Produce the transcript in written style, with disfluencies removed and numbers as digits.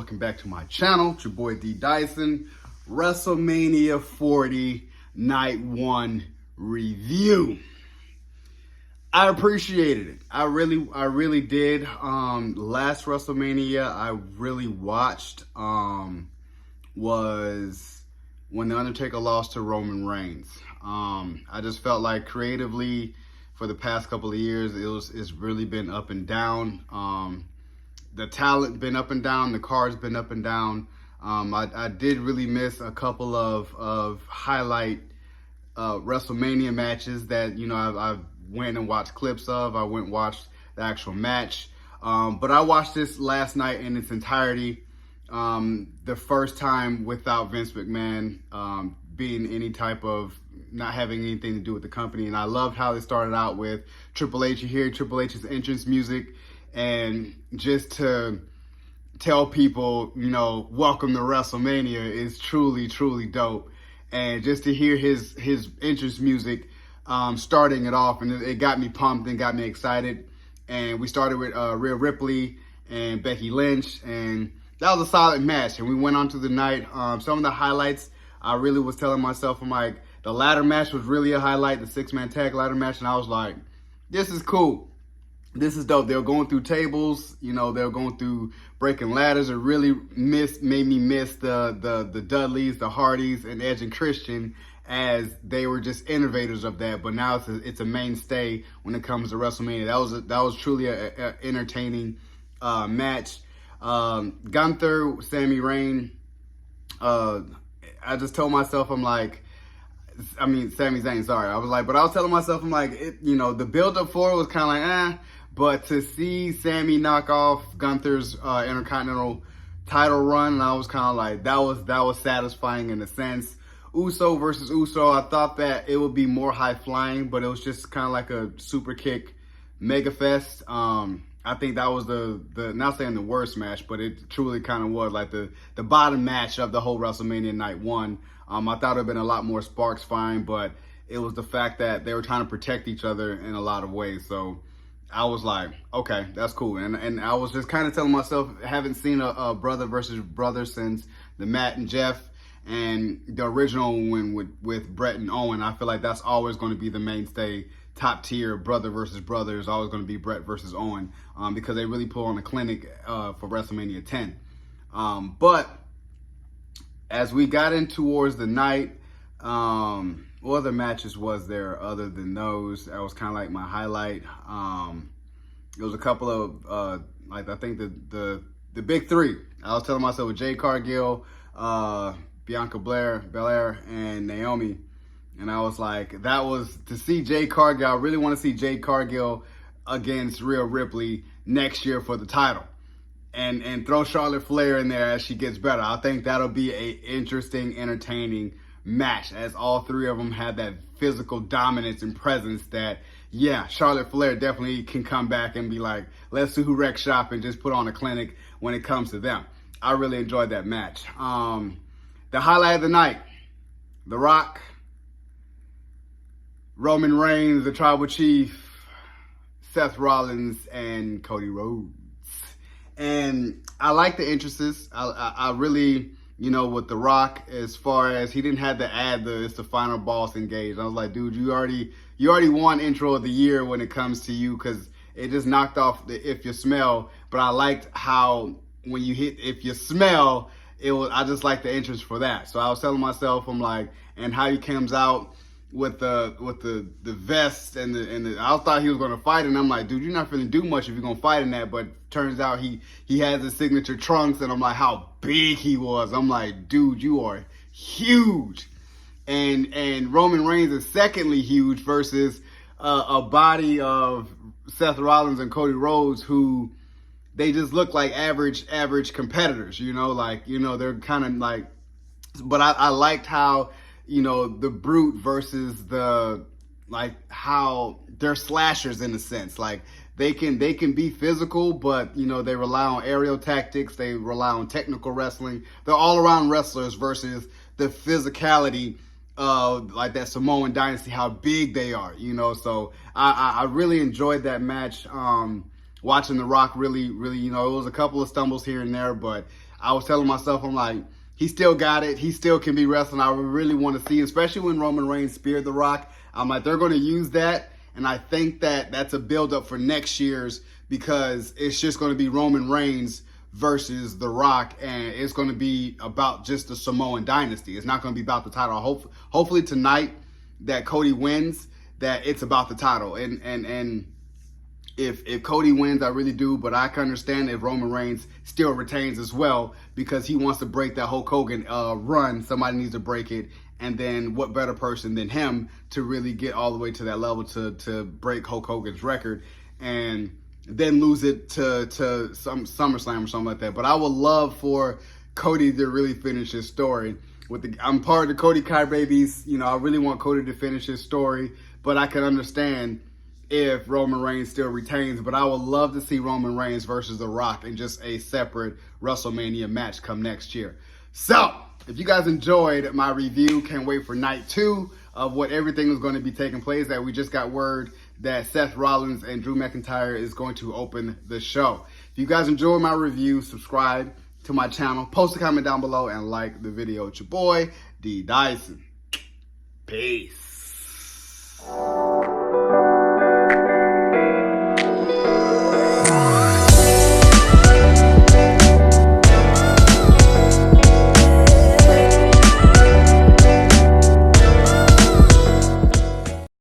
welcome back to my channel. It's your boy D Dyson. WrestleMania 40 Night 1 review. I appreciated it. I really did. Last WrestleMania I really watched was when The Undertaker lost to Roman Reigns. I just felt like creatively for the past couple of years it's really been up and down. The talent been up and down, the card's been up and down. I did really miss a couple of highlight WrestleMania matches that, you know, I went and watched clips of. I went and watched the actual match. But I watched this last night in its entirety. The first time without Vince McMahon being any type of, not having anything to do with the company. And I loved how they started out with Triple H. You hear Triple H's entrance music. And just to tell people, you know, welcome to WrestleMania is truly, truly dope. And just to hear his entrance music starting it off, and it got me pumped and got me excited. And we started with Rhea Ripley and Becky Lynch, and that was a solid match. And we went on to the night. Some of the highlights, I really was telling myself, I'm like, the ladder match was really a highlight, the 6-man tag ladder match, and I was like, this is cool. This is dope. They were going through tables, you know, they were going through breaking ladders. It really made me miss the Dudleys, the Hardys, and Edge and Christian, as they were just innovators of that. But now it's a mainstay when it comes to WrestleMania. That was truly a entertaining match. Gunther, Sami Zayn. I just told myself, I'm like, I mean, Sami Zayn, sorry. I was telling myself, I'm like, you know, the build up for it was kind of like, but to see Sami knock off Gunther's Intercontinental title run, and I was kind of like, that was satisfying in a sense. Uso versus Uso, I thought that it would be more high flying, but it was just kind of like a super kick mega fest. I think that was the not saying the worst match, but it truly kind of was like the bottom match of the whole WrestleMania Night 1. I thought it would have been a lot more sparks flying, but it was the fact that they were trying to protect each other in a lot of ways. So I was like, okay, that's cool. And I was just kind of telling myself, I haven't seen a brother versus brother since the Matt and Jeff and the original one with Brett and Owen. I feel like that's always going to be the mainstay. Top tier brother versus brother is always going to be Brett versus Owen, because they really put on a clinic for WrestleMania 10. But as we got in towards the night, what other matches was there other than those? That was kind of like my highlight. There was a couple of like, I think the big three. I was telling myself with Jade Cargill, Bianca Belair, and Naomi. And I was like, that was to see Jade Cargill. I really want to see Jade Cargill against Rhea Ripley next year for the title. And throw Charlotte Flair in there as she gets better. I think that'll be a interesting, entertaining match, as all three of them have that physical dominance and presence that, yeah, Charlotte Flair definitely can come back and be like, let's do wreck shop and just put on a clinic when it comes to them. I really enjoyed that match. The highlight of the night, TheRock, Roman Reigns, the Tribal Chief, Seth Rollins, and Cody Rhodes. And I like the entrances. I really, you know, with TheRock, as far as he didn't have to add it's the final boss engaged. I was like, dude, you already won intro of the year when it comes to you, because it just knocked off the If You Smell. But I liked how when you hit If You Smell, I just liked the entrance for that. So I was telling myself, I'm like, and how he comes out with the vest and the I thought he was gonna fight, and I'm like, dude, you're not gonna do much if you're gonna fight in that. But turns out he has his signature trunks, and I'm like, how big he was. I'm like, dude, you are huge. And Roman Reigns is secondly huge versus a body of Seth Rollins and Cody Rhodes, who they just look like average competitors, you know, like, you know, they're kind of like, but I liked how, you know, the Brute versus like how they're slashers in a sense. Like they can be physical, but, you know, they rely on aerial tactics. They rely on technical wrestling. They're all around wrestlers versus the physicality of like that Samoan dynasty, how big they are, you know. So I really enjoyed that match. Watching TheRock really, you know, it was a couple of stumbles here and there, but I was telling myself, I'm like, he still got it. He still can be wrestling. I really want to see, especially when Roman Reigns speared TheRock. I'm like, they're going to use that. And I think that that's a build-up for next year's, because it's just going to be Roman Reigns versus TheRock, and it's going to be about just the Samoan dynasty. It's not going to be about the title. Hopefully tonight that Cody wins, that it's about the title. And if Cody wins, I really do, but I can understand if Roman Reigns still retains as well, because he wants to break that Hulk Hogan run. Somebody needs to break it. And then what better person than him to really get all the way to that level to break Hulk Hogan's record and then lose it to some SummerSlam or something like that. But I would love for Cody to really finish his story. I'm part of the Cody Kai Babies. You know, I really want Cody to finish his story, but I can understand if Roman Reigns still retains. But I would love to see Roman Reigns versus TheRock in just a separate WrestleMania match come next year. So, if you guys enjoyed my review, can't wait for night 2 of what everything is going to be taking place. That we just got word that Seth Rollins and Drew McIntyre is going to open the show. If you guys enjoyed my review, subscribe to my channel, post a comment down below, and like the video. It's your boy, D Dyson. Peace.